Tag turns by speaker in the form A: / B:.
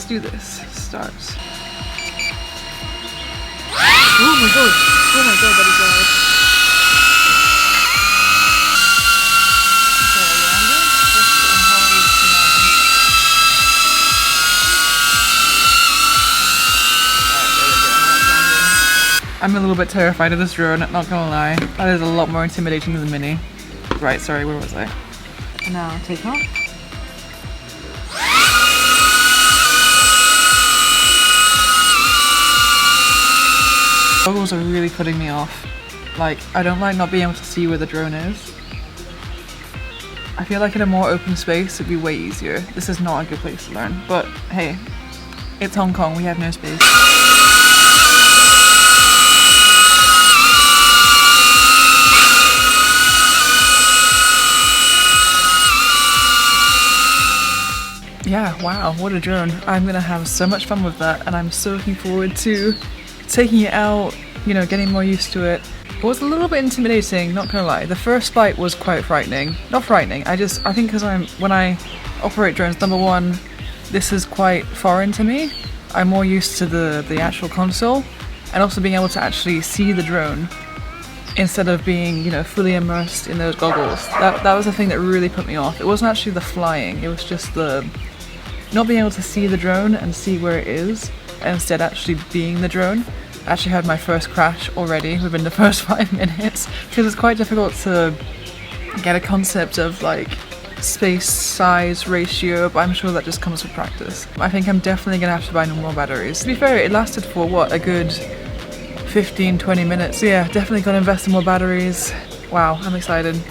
A: do this. Start. Oh my god! Oh my god, that is loud. I'm a little bit terrified of this drone, not gonna lie. That is a lot more intimidating than the Mini. Right, sorry, where was I? Now take off. Goggles are really putting me off. Like, I don't like not being able to see where the drone is. I feel like in a more open space it'd be way easier. This is not a good place to learn, but hey, it's Hong Kong, we have no space. Yeah, wow, what a drone. I'm gonna have so much fun with that, and I'm so looking forward to taking it out, you know, getting more used to it. It was a little bit intimidating, not gonna lie. The first flight was quite frightening. Not frightening, I think because when I operate drones, number one, this is quite foreign to me. I'm more used to the actual console, and also being able to actually see the drone instead of being, you know, fully immersed in those goggles. That was the thing that really put me off. It wasn't actually the flying, it was just the not being able to see the drone and see where it is, and instead actually being the drone. I actually had my first crash already within the first 5 minutes, because it's quite difficult to get a concept of like space size ratio, but I'm sure that just comes with practice. I think I'm definitely gonna have to buy no more batteries. To be fair, it lasted for what, a good 15-20 minutes. So yeah, definitely gonna invest in more batteries. Wow, I'm excited.